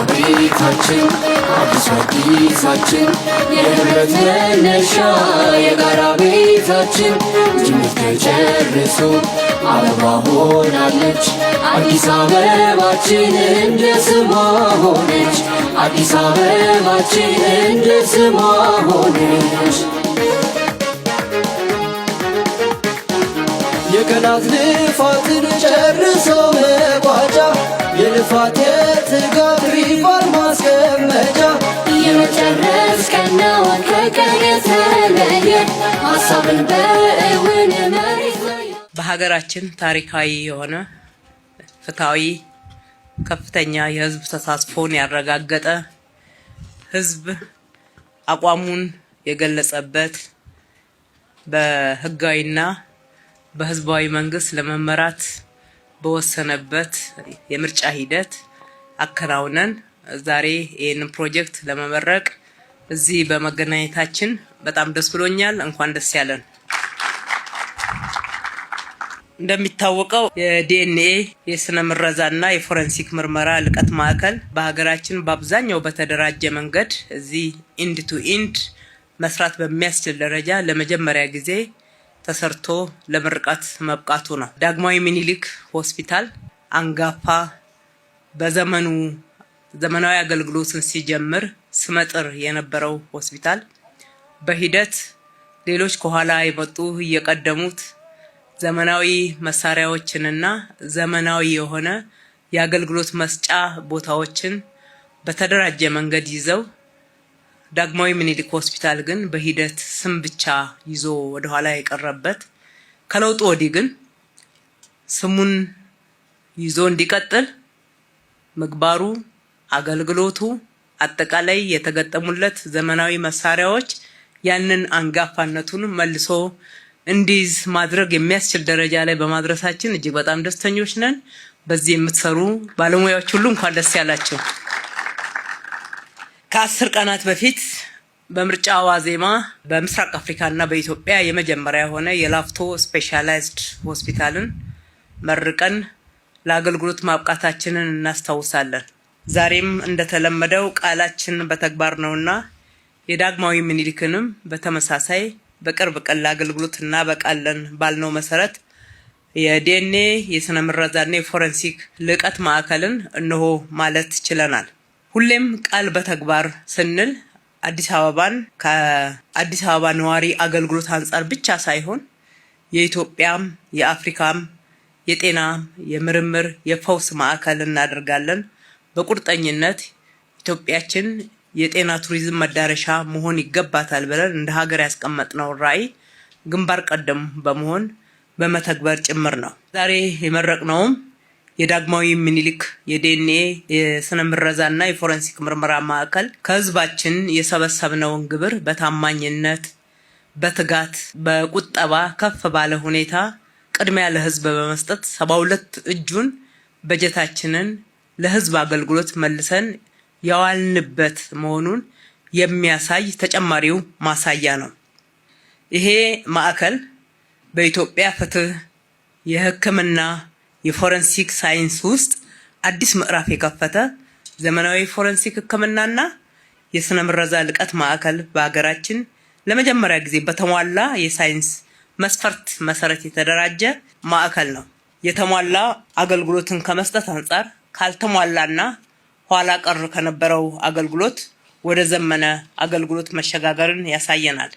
ቤታችን አዲስ አዲሳችን የህብረት መነሻ የጋራ ቤታችን ትምህርት ተጨርሶ አበባ ሆናለች አዲስ አበባችን እንደ ስሟ ሆነች አዲስ አበባችን እንደ ስሟ ሆነች የቀናት ልፋትን ጨርሶ መቋጫ የልፋት የትጋት ሪባር ማስቀመጫ የመጨረስ ቀን ነው ከቀን የተለየ ሀሳብን በእውን መሬት ላይ በሀገራችን ታሪካዊ የሆነ ፍትሃዊ ከፍተኛ የህዝብ ተሳትፎን ያረጋገጠ ህዝብ አቋሙን የገለጸበት በህጋዊና በህዝባዊ መንግስት ለመመራት በወሰነበት የምርጫ ሂደት አከናውነን ዛሬ ይህንን ፕሮጀክት ለመመረቅ እዚህ በመገናኘታችን በጣም ደስ ብሎኛል። እንኳን ደስ ያለን። እንደሚታወቀው የዲኤንኤ የስነ ምረዛና የፎረንሲክ ምርመራ ልቀት ማዕከል በሀገራችን በአብዛኛው በተደራጀ መንገድ እዚህ ኢንድ ቱ ኢንድ መስራት በሚያስችል ደረጃ ለመጀመሪያ ጊዜ ተሰርቶ ለምርቃት መብቃቱ ነው። ዳግማዊ ምኒልክ ሆስፒታል አንጋፋ በዘመኑ ዘመናዊ አገልግሎትን ሲጀምር ስመጥር የነበረው ሆስፒታል በሂደት ሌሎች ከኋላ የመጡ እየቀደሙት ዘመናዊ መሳሪያዎችንና ዘመናዊ የሆነ የአገልግሎት መስጫ ቦታዎችን በተደራጀ መንገድ ይዘው ዳግማዊ ምኒልክ ሆስፒታል ግን በሂደት ስም ብቻ ይዞ ወደ ኋላ የቀረበት ከለውጡ ወዲህ ግን ስሙን ይዞ እንዲቀጥል ምግባሩ አገልግሎቱ አጠቃላይ የተገጠሙለት ዘመናዊ መሳሪያዎች ያንን አንጋፋነቱን መልሶ እንዲዝ ማድረግ የሚያስችል ደረጃ ላይ በማድረሳችን እጅግ በጣም ደስተኞች ነን። በዚህ የምትሰሩ ባለሙያዎች ሁሉ እንኳን ደስ ያላችሁ። ከ10 ቀናት በፊት በምርጫ ዋዜማ በምስራቅ አፍሪካና በኢትዮጵያ የመጀመሪያ የሆነ የላፍቶ ስፔሻላይዝድ ሆስፒታልን መርቀን ለአገልግሎት ማብቃታችንን እናስታውሳለን። ዛሬም እንደተለመደው ቃላችን በተግባር ነውና የዳግማዊ ምኒልክንም በተመሳሳይ በቅርብ ቀን ለአገልግሎት እናበቃለን ባልነው መሰረት የዲኤንኤ የስነ ምረዛና የፎረንሲክ ልቀት ማዕከልን እነሆ ማለት ችለናል። ሁሌም ቃል በተግባር ስንል አዲስ አበባን ከአዲስ አበባ ነዋሪ አገልግሎት አንጻር ብቻ ሳይሆን የኢትዮጵያም የአፍሪካም የጤና የምርምር የፈውስ ማዕከል እናደርጋለን። በቁርጠኝነት ኢትዮጵያችን የጤና ቱሪዝም መዳረሻ መሆን ይገባታል ብለን እንደ ሀገር ያስቀመጥነው ራዕይ ግንባር ቀደም በመሆን በመተግበር ጭምር ነው። ዛሬ የመረቅነውም የዳግማዊ ምኒልክ የዲኤንኤ የስነ ምረዛና የፎረንሲክ ምርመራ ማዕከል ከህዝባችን የሰበሰብነውን ግብር በታማኝነት በትጋት በቁጠባ ከፍ ባለ ሁኔታ ቅድሚያ ለህዝብ በመስጠት 72 እጁን በጀታችንን ለህዝብ አገልግሎት መልሰን ያዋልንበት መሆኑን የሚያሳይ ተጨማሪው ማሳያ ነው። ይሄ ማዕከል በኢትዮጵያ ፍትህ የህክምና የፎረንሲክ ሳይንስ ውስጥ አዲስ ምዕራፍ የከፈተ ዘመናዊ ፎረንሲክ ህክምናና የስነ ምረዛ ልቀት ማዕከል በሀገራችን ለመጀመሪያ ጊዜ በተሟላ የሳይንስ መስፈርት መሰረት የተደራጀ ማዕከል ነው። የተሟላ አገልግሎትን ከመስጠት አንጻር ካልተሟላና ኋላ ቀር ከነበረው አገልግሎት ወደ ዘመነ አገልግሎት መሸጋገርን ያሳየናል።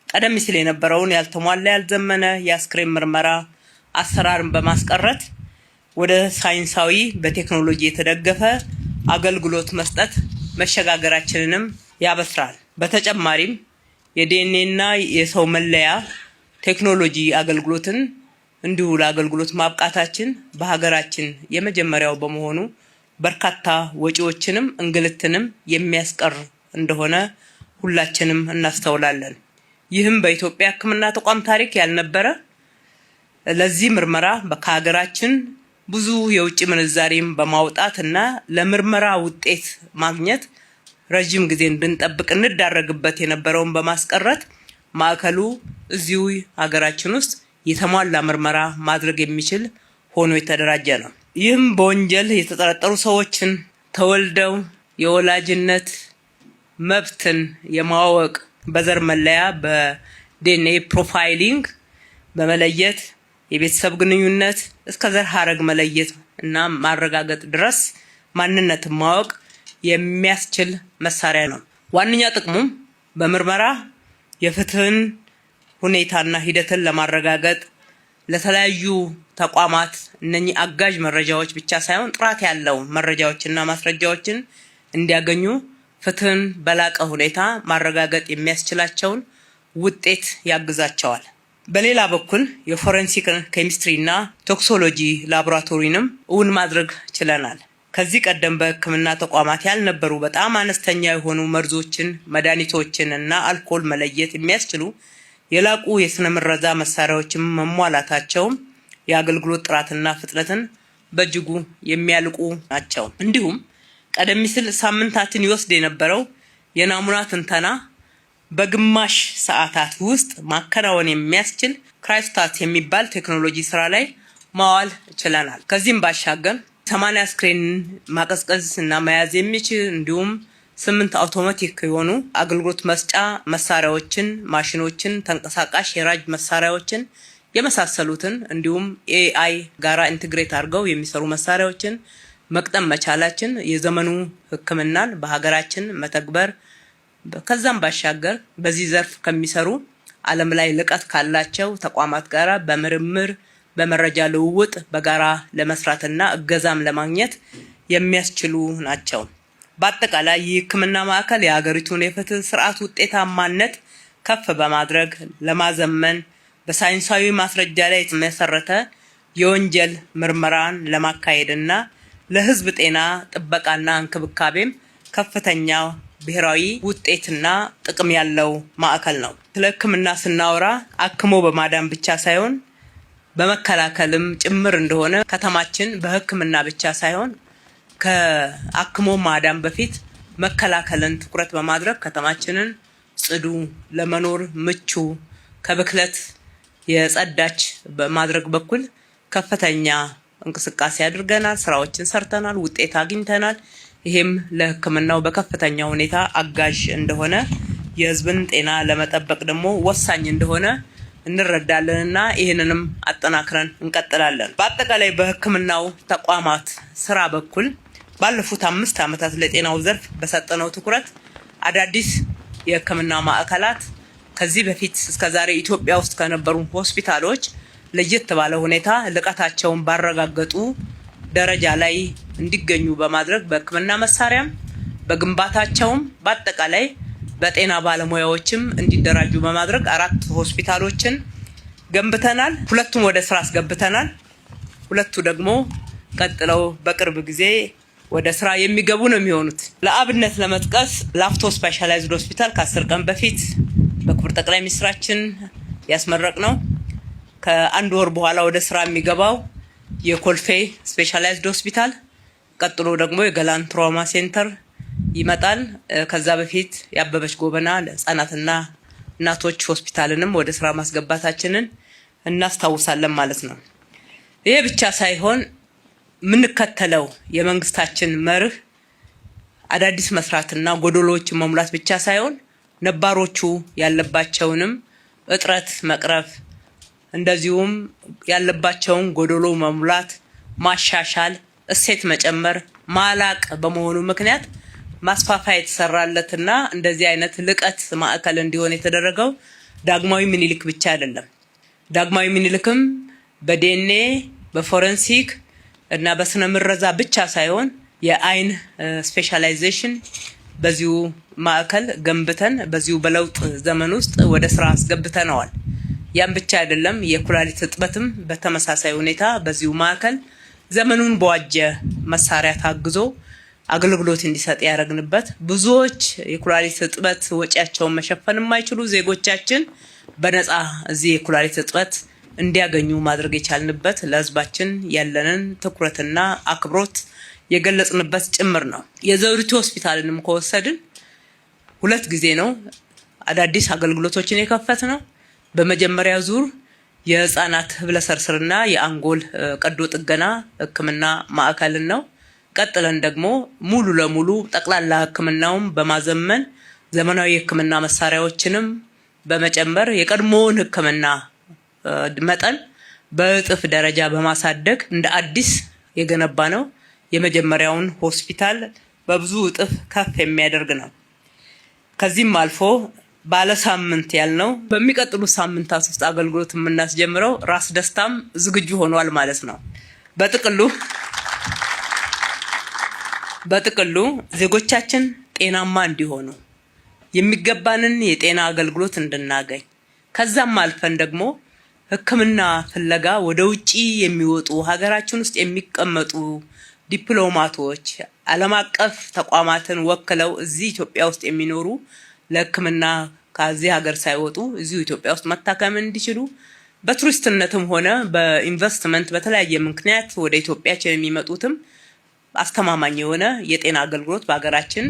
ቀደም ሲል የነበረውን ያልተሟላ ያልዘመነ የአስክሬን ምርመራ አሰራርን በማስቀረት ወደ ሳይንሳዊ በቴክኖሎጂ የተደገፈ አገልግሎት መስጠት መሸጋገራችንንም ያበስራል። በተጨማሪም የዲኤንኤና የሰው መለያ ቴክኖሎጂ አገልግሎትን እንዲሁ ለአገልግሎት ማብቃታችን በሀገራችን የመጀመሪያው በመሆኑ በርካታ ወጪዎችንም እንግልትንም የሚያስቀር እንደሆነ ሁላችንም እናስተውላለን። ይህም በኢትዮጵያ ሕክምና ተቋም ታሪክ ያልነበረ ለዚህ ምርመራ ከሀገራችን ብዙ የውጭ ምንዛሬም በማውጣት እና ለምርመራ ውጤት ማግኘት ረጅም ጊዜ እንድንጠብቅ እንዳረግበት የነበረውን በማስቀረት ማዕከሉ እዚሁ ሀገራችን ውስጥ የተሟላ ምርመራ ማድረግ የሚችል ሆኖ የተደራጀ ነው። ይህም በወንጀል የተጠረጠሩ ሰዎችን ተወልደው የወላጅነት መብትን የማወቅ በዘር መለያ በዲኤንኤ ፕሮፋይሊንግ በመለየት የቤተሰብ ግንኙነት እስከ ዘር ሐረግ መለየት እና ማረጋገጥ ድረስ ማንነትን ማወቅ የሚያስችል መሳሪያ ነው። ዋነኛ ጥቅሙም በምርመራ የፍትህን ሁኔታና ሂደትን ለማረጋገጥ ለተለያዩ ተቋማት እነኚህ አጋዥ መረጃዎች ብቻ ሳይሆን ጥራት ያለው መረጃዎችና ማስረጃዎችን እንዲያገኙ ፍትህን በላቀ ሁኔታ ማረጋገጥ የሚያስችላቸውን ውጤት ያግዛቸዋል። በሌላ በኩል የፎረንሲክ ኬሚስትሪና ቶክሶሎጂ ላቦራቶሪንም እውን ማድረግ ችለናል። ከዚህ ቀደም በሕክምና ተቋማት ያልነበሩ በጣም አነስተኛ የሆኑ መርዞችን፣ መድኃኒቶችን እና አልኮል መለየት የሚያስችሉ የላቁ የስነ ምረዛ መሳሪያዎችን መሟላታቸውም የአገልግሎት ጥራትና ፍጥነትን በእጅጉ የሚያልቁ ናቸው። እንዲሁም ቀደም ሲል ሳምንታትን ይወስድ የነበረው የናሙና ትንተና በግማሽ ሰዓታት ውስጥ ማከናወን የሚያስችል ክራዮስታት የሚባል ቴክኖሎጂ ስራ ላይ ማዋል ችለናል። ከዚህም ባሻገር 80 አስክሬን ማቀዝቀዝ እና መያዝ የሚችል እንዲሁም 8 አውቶማቲክ የሆኑ አገልግሎት መስጫ መሳሪያዎችን፣ ማሽኖችን፣ ተንቀሳቃሽ የራጅ መሳሪያዎችን የመሳሰሉትን እንዲሁም ኤአይ ጋራ ኢንተግሬት አድርገው የሚሰሩ መሳሪያዎችን መቅጠም መቻላችን የዘመኑ ሕክምናን በሀገራችን መተግበር ከዛም ባሻገር በዚህ ዘርፍ ከሚሰሩ ዓለም ላይ ልቀት ካላቸው ተቋማት ጋራ በምርምር በመረጃ ልውውጥ በጋራ ለመስራትና እገዛም ለማግኘት የሚያስችሉ ናቸው። በአጠቃላይ የሕክምና ማዕከል የሀገሪቱን የፍትህ ስርዓት ውጤታማነት ከፍ በማድረግ ለማዘመን በሳይንሳዊ ማስረጃ ላይ የተመሰረተ የወንጀል ምርመራን ለማካሄድና ለህዝብ ጤና ጥበቃና እንክብካቤም ከፍተኛ ብሔራዊ ውጤትና ጥቅም ያለው ማዕከል ነው። ስለ ሕክምና ስናወራ አክሞ በማዳን ብቻ ሳይሆን በመከላከልም ጭምር እንደሆነ ከተማችን በሕክምና ብቻ ሳይሆን ከአክሞ ማዳን በፊት መከላከልን ትኩረት በማድረግ ከተማችንን ጽዱ፣ ለመኖር ምቹ፣ ከብክለት የጸዳች በማድረግ በኩል ከፍተኛ እንቅስቃሴ አድርገናል። ስራዎችን ሰርተናል፣ ውጤት አግኝተናል። ይሄም ለሕክምናው በከፍተኛ ሁኔታ አጋዥ እንደሆነ የህዝብን ጤና ለመጠበቅ ደግሞ ወሳኝ እንደሆነ እንረዳለንና ይህንንም አጠናክረን እንቀጥላለን። በአጠቃላይ በሕክምናው ተቋማት ስራ በኩል ባለፉት 5 ዓመታት ለጤናው ዘርፍ በሰጠነው ትኩረት አዳዲስ የሕክምና ማዕከላት ከዚህ በፊት እስከዛሬ ኢትዮጵያ ውስጥ ከነበሩ ሆስፒታሎች ለየት ባለ ሁኔታ ልቀታቸውን ባረጋገጡ ደረጃ ላይ እንዲገኙ በማድረግ በሕክምና መሳሪያም በግንባታቸውም በአጠቃላይ በጤና ባለሙያዎችም እንዲደራጁ በማድረግ 4 ሆስፒታሎችን ገንብተናል። 2ቱን ወደ ስራ አስገብተናል። 2ቱ ደግሞ ቀጥለው በቅርብ ጊዜ ወደ ስራ የሚገቡ ነው የሚሆኑት። ለአብነት ለመጥቀስ ላፍቶ ስፔሻላይዝድ ሆስፒታል ከ10 ቀን በፊት በክቡር ጠቅላይ ሚኒስትራችን ያስመረቅ ነው። ከ1 ወር በኋላ ወደ ስራ የሚገባው የኮልፌ ስፔሻላይዝድ ሆስፒታል፣ ቀጥሎ ደግሞ የገላን ትራውማ ሴንተር ይመጣል። ከዛ በፊት የአበበች ጎበና ለህፃናትና እናቶች ሆስፒታልንም ወደ ስራ ማስገባታችንን እናስታውሳለን ማለት ነው። ይሄ ብቻ ሳይሆን የምንከተለው የመንግስታችን መርህ አዳዲስ መስራትና ጎዶሎችን መሙላት ብቻ ሳይሆን ነባሮቹ ያለባቸውንም እጥረት መቅረፍ እንደዚሁም ያለባቸውን ጎዶሎ መሙላት፣ ማሻሻል፣ እሴት መጨመር፣ ማላቅ በመሆኑ ምክንያት ማስፋፋያ የተሰራለትና እንደዚህ አይነት ልቀት ማዕከል እንዲሆን የተደረገው ዳግማዊ ምኒልክ ብቻ አይደለም። ዳግማዊ ምኒልክም በዲኤንኤ በፎረንሲክ እና በስነ ምረዛ ብቻ ሳይሆን የአይን ስፔሻላይዜሽን በዚሁ ማዕከል ገንብተን በዚሁ በለውጥ ዘመን ውስጥ ወደ ስራ አስገብተነዋል። ያም ብቻ አይደለም፣ የኩላሊት እጥበትም በተመሳሳይ ሁኔታ በዚሁ ማዕከል ዘመኑን በዋጀ መሳሪያ ታግዞ አገልግሎት እንዲሰጥ ያደረግንበት ብዙዎች የኩላሊት እጥበት ወጪያቸውን መሸፈን የማይችሉ ዜጎቻችን በነፃ እዚህ የኩላሊት እጥበት እንዲያገኙ ማድረግ የቻልንበት ለህዝባችን ያለንን ትኩረትና አክብሮት የገለጽንበት ጭምር ነው። የዘውዲቱ ሆስፒታልንም ከወሰድን 2 ጊዜ ነው አዳዲስ አገልግሎቶችን የከፈት ነው። በመጀመሪያ ዙር የህፃናት ህብለሰርስርና የአንጎል ቀዶ ጥገና ሕክምና ማዕከልን ነው። ቀጥለን ደግሞ ሙሉ ለሙሉ ጠቅላላ ሕክምናውን በማዘመን ዘመናዊ ሕክምና መሳሪያዎችንም በመጨመር የቀድሞውን ሕክምና መጠን በእጥፍ ደረጃ በማሳደግ እንደ አዲስ የገነባ ነው። የመጀመሪያውን ሆስፒታል በብዙ እጥፍ ከፍ የሚያደርግ ነው። ከዚህም አልፎ ባለ ሳምንት ያልነው በሚቀጥሉት ሳምንታት ውስጥ አገልግሎት የምናስጀምረው ራስ ደስታም ዝግጁ ሆኗል ማለት ነው። በጥቅሉ ዜጎቻችን ጤናማ እንዲሆኑ የሚገባንን የጤና አገልግሎት እንድናገኝ ከዛም አልፈን ደግሞ ሕክምና ፍለጋ ወደ ውጪ የሚወጡ ሀገራችን ውስጥ የሚቀመጡ ዲፕሎማቶች ዓለም አቀፍ ተቋማትን ወክለው እዚህ ኢትዮጵያ ውስጥ የሚኖሩ ለሕክምና ከዚህ ሀገር ሳይወጡ እዚሁ ኢትዮጵያ ውስጥ መታከም እንዲችሉ በቱሪስትነትም ሆነ በኢንቨስትመንት በተለያየ ምክንያት ወደ ኢትዮጵያችን የሚመጡትም አስተማማኝ የሆነ የጤና አገልግሎት በሀገራችን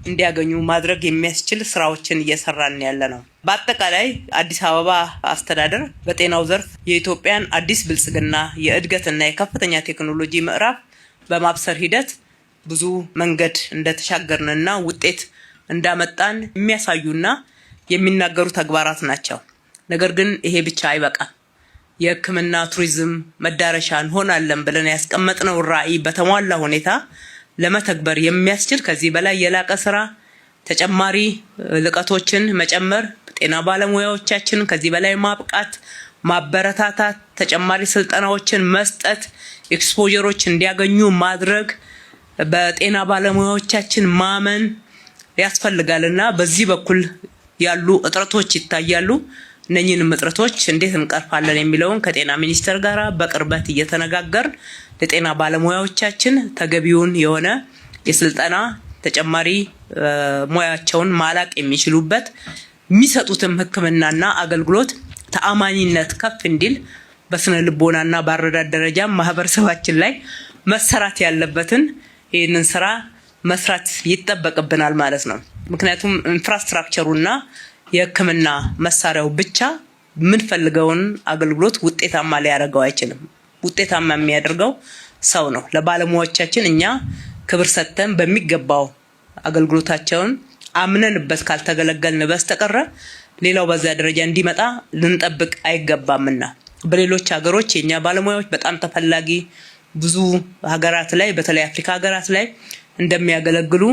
እንዲያገኙ ማድረግ የሚያስችል ስራዎችን እየሰራን ያለ ነው። በአጠቃላይ አዲስ አበባ አስተዳደር በጤናው ዘርፍ የኢትዮጵያን አዲስ ብልጽግና የእድገትና የከፍተኛ ቴክኖሎጂ ምዕራፍ በማብሰር ሂደት ብዙ መንገድ እንደተሻገርንና ውጤት እንዳመጣን የሚያሳዩና የሚናገሩ ተግባራት ናቸው። ነገር ግን ይሄ ብቻ አይበቃም። የሕክምና ቱሪዝም መዳረሻ እንሆናለን ብለን ያስቀመጥነው ራዕይ በተሟላ ሁኔታ ለመተግበር የሚያስችል ከዚህ በላይ የላቀ ስራ ተጨማሪ ልቀቶችን መጨመር፣ ጤና ባለሙያዎቻችን ከዚህ በላይ ማብቃት፣ ማበረታታት፣ ተጨማሪ ስልጠናዎችን መስጠት፣ ኤክስፖዠሮች እንዲያገኙ ማድረግ፣ በጤና ባለሙያዎቻችን ማመን ያስፈልጋልና በዚህ በኩል ያሉ እጥረቶች ይታያሉ። እነኚህንም እጥረቶች እንዴት እንቀርፋለን የሚለውን ከጤና ሚኒስቴር ጋር በቅርበት እየተነጋገርን ለጤና ባለሙያዎቻችን ተገቢውን የሆነ የስልጠና ተጨማሪ ሙያቸውን ማላቅ የሚችሉበት የሚሰጡትም ሕክምናና አገልግሎት ተአማኒነት ከፍ እንዲል በስነ ልቦናና በአረዳድ ደረጃ ማህበረሰባችን ላይ መሰራት ያለበትን ይህንን ስራ መስራት ይጠበቅብናል ማለት ነው። ምክንያቱም ኢንፍራስትራክቸሩና የሕክምና መሳሪያው ብቻ የምንፈልገውን አገልግሎት ውጤታማ ሊያደርገው አይችልም። ውጤታማ የሚያደርገው ሰው ነው። ለባለሙያዎቻችን እኛ ክብር ሰጥተን በሚገባው አገልግሎታቸውን አምነንበት ካልተገለገልን በስተቀር ሌላው በዛ ደረጃ እንዲመጣ ልንጠብቅ አይገባምና በሌሎች ሀገሮች የኛ ባለሙያዎች በጣም ተፈላጊ ብዙ ሀገራት ላይ በተለይ አፍሪካ ሀገራት ላይ እንደሚያገለግሉ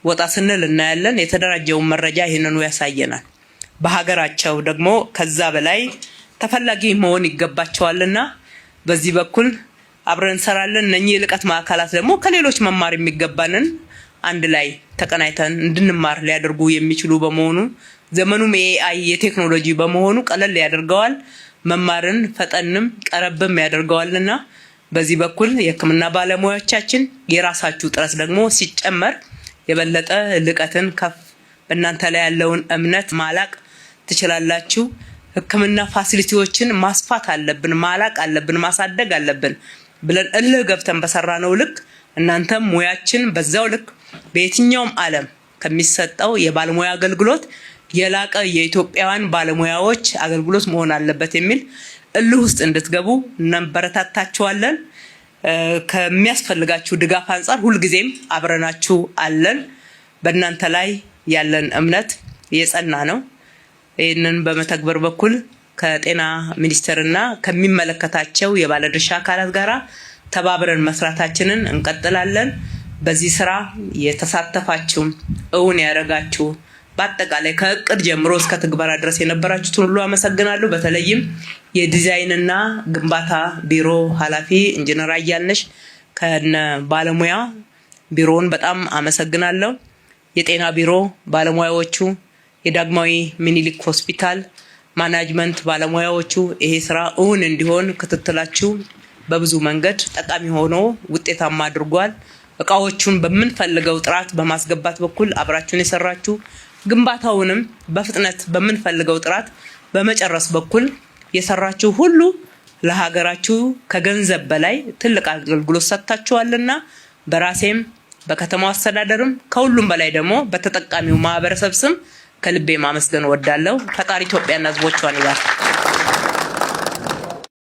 ወጣ ስንል እናያለን። የተደራጀውን መረጃ ይሄንኑ ያሳየናል። በሀገራቸው ደግሞ ከዛ በላይ ተፈላጊ መሆን ይገባቸዋልና በዚህ በኩል አብረን እንሰራለን። እነኚህ የልቀት ማዕከላት ደግሞ ከሌሎች መማር የሚገባንን አንድ ላይ ተቀናይተን እንድንማር ሊያደርጉ የሚችሉ በመሆኑ ዘመኑም የኤአይ የቴክኖሎጂ በመሆኑ ቀለል ያደርገዋል። መማርን ፈጠንም ቀረብም ያደርገዋልና በዚህ በኩል የሕክምና ባለሙያዎቻችን የራሳችሁ ጥረት ደግሞ ሲጨመር የበለጠ ልቀትን ከፍ በእናንተ ላይ ያለውን እምነት ማላቅ ትችላላችሁ። ሕክምና ፋሲሊቲዎችን ማስፋት አለብን፣ ማላቅ አለብን፣ ማሳደግ አለብን ብለን እልህ ገብተን በሰራነው ልክ እናንተም ሙያችን በዛው ልክ በየትኛውም ዓለም ከሚሰጠው የባለሙያ አገልግሎት የላቀ የኢትዮጵያውያን ባለሙያዎች አገልግሎት መሆን አለበት የሚል እልህ ውስጥ እንድትገቡ እናበረታታችኋለን። ከሚያስፈልጋችሁ ድጋፍ አንፃር ሁልጊዜም አብረናችሁ አለን። በእናንተ ላይ ያለን እምነት የጸና ነው። ይህንን በመተግበር በኩል ከጤና ሚኒስቴርና ከሚመለከታቸው የባለድርሻ አካላት ጋር ተባብረን መስራታችንን እንቀጥላለን። በዚህ ስራ የተሳተፋችሁ እውን ያደረጋችሁ በአጠቃላይ ከእቅድ ጀምሮ እስከ ትግበራ ድረስ የነበራችሁትን ሁሉ አመሰግናለሁ። በተለይም የዲዛይንና ግንባታ ቢሮ ኃላፊ ኢንጂነር አያልነሽ ከነ ባለሙያ ቢሮውን በጣም አመሰግናለሁ። የጤና ቢሮ ባለሙያዎቹ፣ የዳግማዊ ሚኒሊክ ሆስፒታል ማናጅመንት ባለሙያዎቹ ይሄ ስራ እውን እንዲሆን ክትትላችሁ በብዙ መንገድ ጠቃሚ ሆኖ ውጤታማ አድርጓል። እቃዎቹን በምንፈልገው ጥራት በማስገባት በኩል አብራችሁን የሰራችሁ ግንባታውንም በፍጥነት በምንፈልገው ጥራት በመጨረስ በኩል የሰራችሁ ሁሉ ለሀገራችሁ ከገንዘብ በላይ ትልቅ አገልግሎት ሰጥታችኋልና በራሴም በከተማው አስተዳደርም ከሁሉም በላይ ደግሞ በተጠቃሚው ማህበረሰብ ስም ከልቤ ማመስገን ወዳለሁ። ፈጣሪ ኢትዮጵያና ሕዝቦቿን ይባርክ።